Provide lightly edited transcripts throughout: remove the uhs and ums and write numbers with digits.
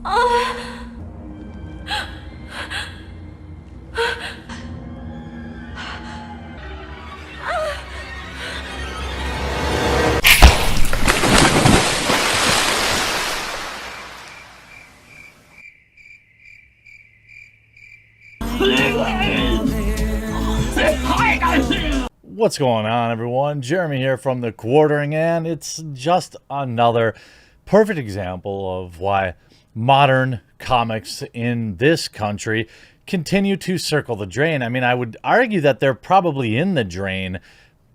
What's going on, everyone? Jeremy here from The Quartering, and it's just another perfect example of why modern comics in this country continue to circle the drain. I mean, I would argue that they're probably in the drain,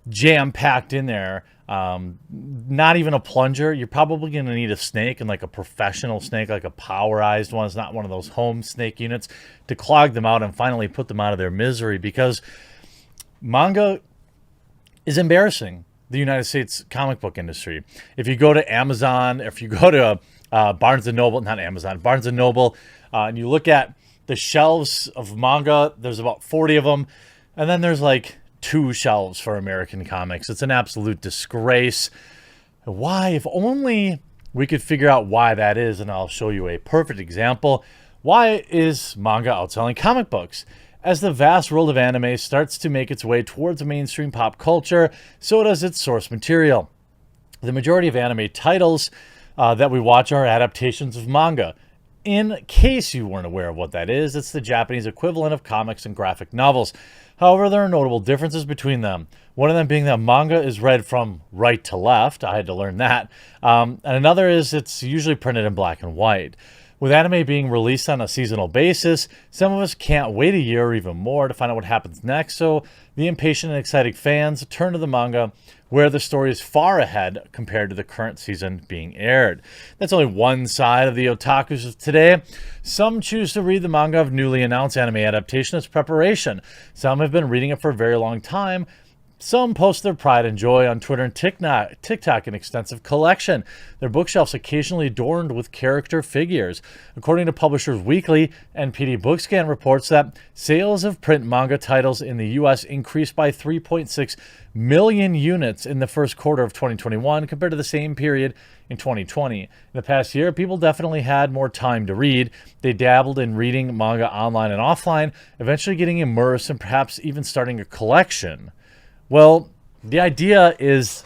jam-packed in there. Not even a plunger. You're probably going to need a snake, and like a professional snake, like a powerized one. It's not one of those home snake units, to clog them out and finally put them out of their misery, because manga is embarrassing the United States comic book industry. If you go to Amazon, if you go to Barnes & Noble, not Amazon, Barnes & Noble, and you look at the shelves of manga, there's about 40 of them, and then there's like 2 shelves for American comics. It's an absolute disgrace. Why? If only we could figure out why that is, and I'll show you a perfect example. Why is manga outselling comic books? As the vast world of anime starts to make its way towards mainstream pop culture, so does its source material. The majority of anime titles that we watch are adaptations of manga. In case you weren't aware of what that is, it's the Japanese equivalent of comics and graphic novels. However, there are notable differences between them. One of them being that manga is read from right to left. I had to learn that. And another is it's usually printed in black and white. With anime being released on a seasonal basis, some of us can't wait a year or even more to find out what happens next, so the impatient and excited fans turn to the manga, where the story is far ahead compared to the current season being aired. That's only one side of the otakus of today. Some choose to read the manga of newly announced anime adaptation as preparation. Some have been reading it for a very long time. Some post their pride and joy on Twitter and TikTok in extensive collection, their bookshelves occasionally adorned with character figures. According to Publishers Weekly, NPD Bookscan reports that sales of print manga titles in the U.S. increased by 3.6 million units in the first quarter of 2021 compared to the same period in 2020. In the past year, people definitely had more time to read. They dabbled in reading manga online and offline, eventually getting immersed and perhaps even starting a collection. Well, the idea is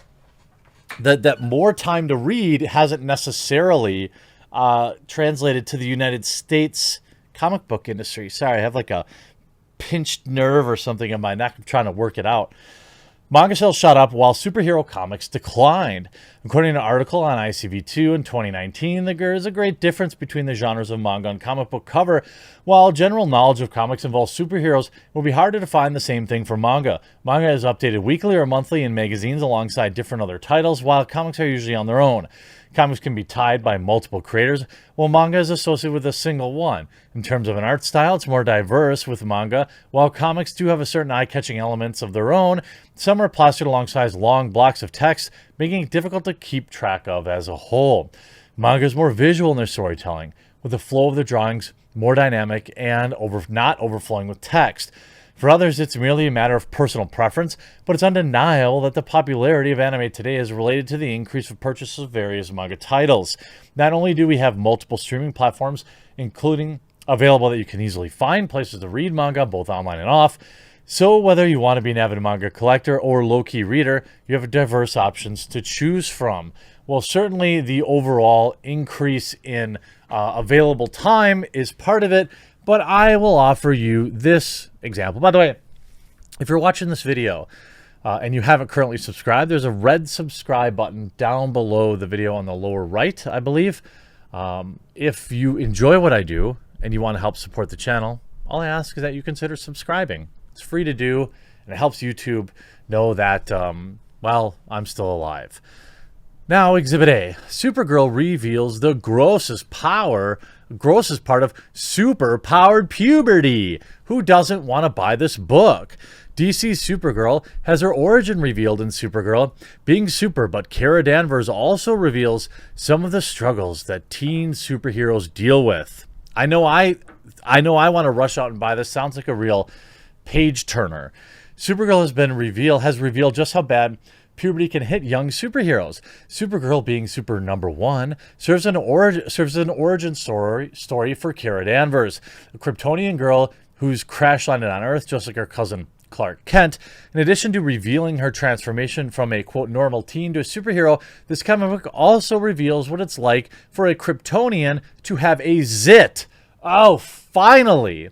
that more time to read hasn't necessarily translated to the United States comic book industry. Sorry, I have like a pinched nerve or something in my neck. I'm trying to work it out. Manga sales shot up while superhero comics declined. According to an article on ICV2 in 2019, there is a great difference between the genres of manga and comic book cover. While general knowledge of comics involves superheroes, it will be harder to find the same thing for manga. Manga is updated weekly or monthly in magazines alongside different other titles, while comics are usually on their own. Comics can be tied by multiple creators, while manga is associated with a single one. In terms of an art style, it's more diverse with manga. While comics do have a certain eye-catching elements of their own, some are plastered alongside long blocks of text, making it difficult to keep track of as a whole. Manga is more visual in their storytelling, with the flow of the drawings more dynamic and not overflowing with text. For others, it's merely a matter of personal preference, but it's undeniable that the popularity of anime today is related to the increase of purchases of various manga titles. Not only do we have multiple streaming platforms, including available that you can easily find places to read manga, both online and off, so whether you want to be an avid manga collector or low-key reader, you have diverse options to choose from. Well, certainly the overall increase in available time is part of it, but I will offer you this example. By the way, if you're watching this video and you haven't currently subscribed, there's a red subscribe button down below the video on the lower right, I believe. If you enjoy what I do and you want to help support the channel, all I ask is that you consider subscribing. It's free to do, and it helps YouTube know that, well, I'm still alive. Now, Exhibit A. Supergirl reveals the grossest part of super-powered puberty. Who doesn't want to buy this book? DC's Supergirl has her origin revealed in Supergirl being super, but Kara Danvers also reveals some of the struggles that teen superheroes deal with. I know I want to rush out and buy this. Sounds like a real page turner. Supergirl has revealed just how bad puberty can hit young superheroes. Supergirl, being super number one, serves as an origin story for Kara Danvers, a Kryptonian girl who's crash landed on Earth just like her cousin Clark Kent. In addition to revealing her transformation from a, quote, normal teen to a superhero, this comic book also reveals what it's like for a Kryptonian to have a zit. Oh, finally!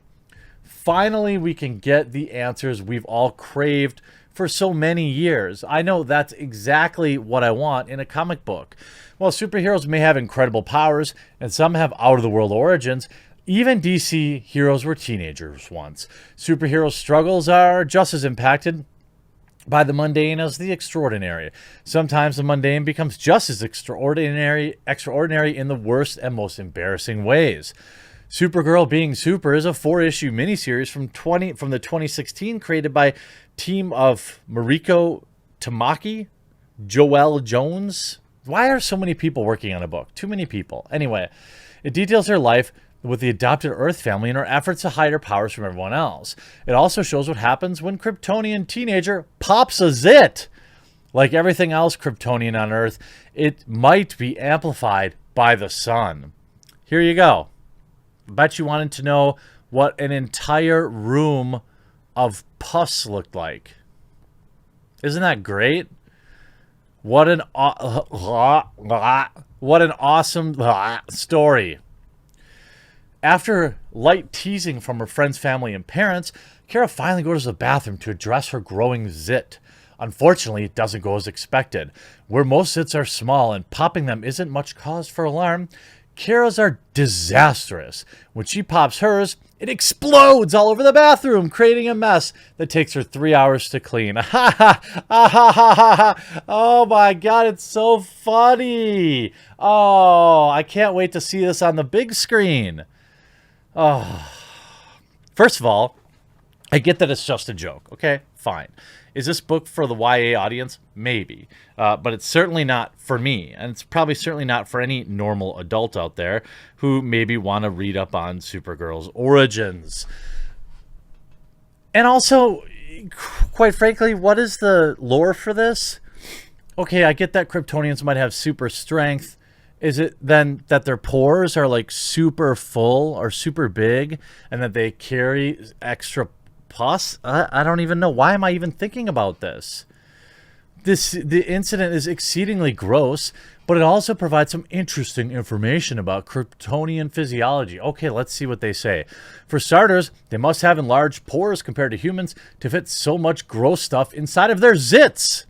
Finally, we can get the answers we've all craved for so many years. I know that's exactly what I want in a comic book. While superheroes may have incredible powers, and some have out-of-the-world origins, even DC heroes were teenagers once. Superhero struggles are just as impacted by the mundane as the extraordinary. Sometimes the mundane becomes just as extraordinary in the worst and most embarrassing ways. Supergirl, being super, is a 4-issue miniseries from the 2016 created by team of Mariko Tamaki, Joelle Jones. Why are so many people working on a book? Too many people. Anyway, it details her life with the adopted Earth family and her efforts to hide her powers from everyone else. It also shows what happens when Kryptonian teenager pops a zit. Like everything else Kryptonian on Earth, it might be amplified by the sun. Here you go. Bet you wanted to know what an entire room of pus looked like. Isn't that great? What an awesome story. After light teasing from her friends, family, and parents, Kara finally goes to the bathroom to address her growing zit. Unfortunately, it doesn't go as expected. Where most zits are small and popping them isn't much cause for alarm, Kara's are disastrous. When she pops hers, it explodes all over the bathroom, creating a mess that takes her 3 hours to clean. Oh my god, it's so funny. Oh, I can't wait to see this on the big screen. Oh. First of all, I get that it's just a joke. Okay, fine. Is this book for the YA audience? Maybe. But it's certainly not for me. And it's probably certainly not for any normal adult out there who maybe want to read up on Supergirl's origins. And also, quite frankly, what is the lore for this? Okay, I get that Kryptonians might have super strength. Is it then that their pores are like super full or super big and that they carry extra pus? I don't even know. Why am I even thinking about this? The incident is exceedingly gross, but it also provides some interesting information about Kryptonian physiology. Okay, let's see what they say. For starters, they must have enlarged pores compared to humans to fit so much gross stuff inside of their zits.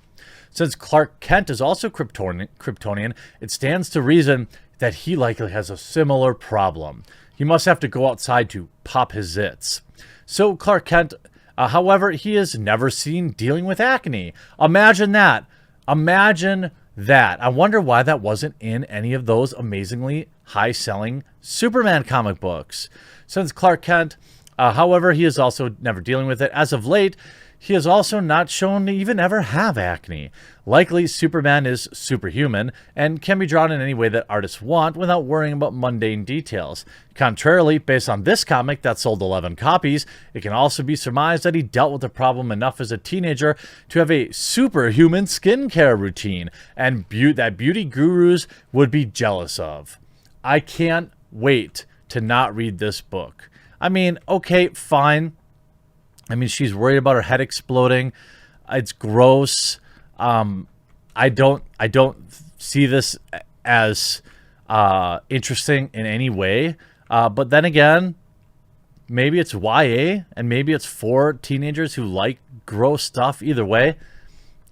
Since Clark Kent is also Kryptonian, it stands to reason that he likely has a similar problem. He must have to go outside to pop his zits. So Clark Kent, however, he is never seen dealing with acne. Imagine that. Imagine that. I wonder why that wasn't in any of those amazingly high-selling Superman comic books. Since Clark Kent, however, he is also never dealing with it. As of late, he is also not shown to even ever have acne. Likely, Superman is superhuman and can be drawn in any way that artists want without worrying about mundane details. Contrarily, based on this comic that sold 11 copies, it can also be surmised that he dealt with the problem enough as a teenager to have a superhuman skincare routine, and that beauty gurus would be jealous of. I can't wait to not read this book. I mean, okay, fine. I mean, she's worried about her head exploding. It's gross. I don't see this as interesting in any way. But then again, maybe it's YA and maybe it's for teenagers who like gross stuff. Either way,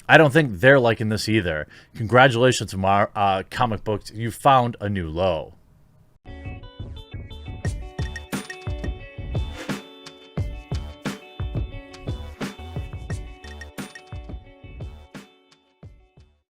I don't think they're liking this either. Congratulations, comic books. You found a new low.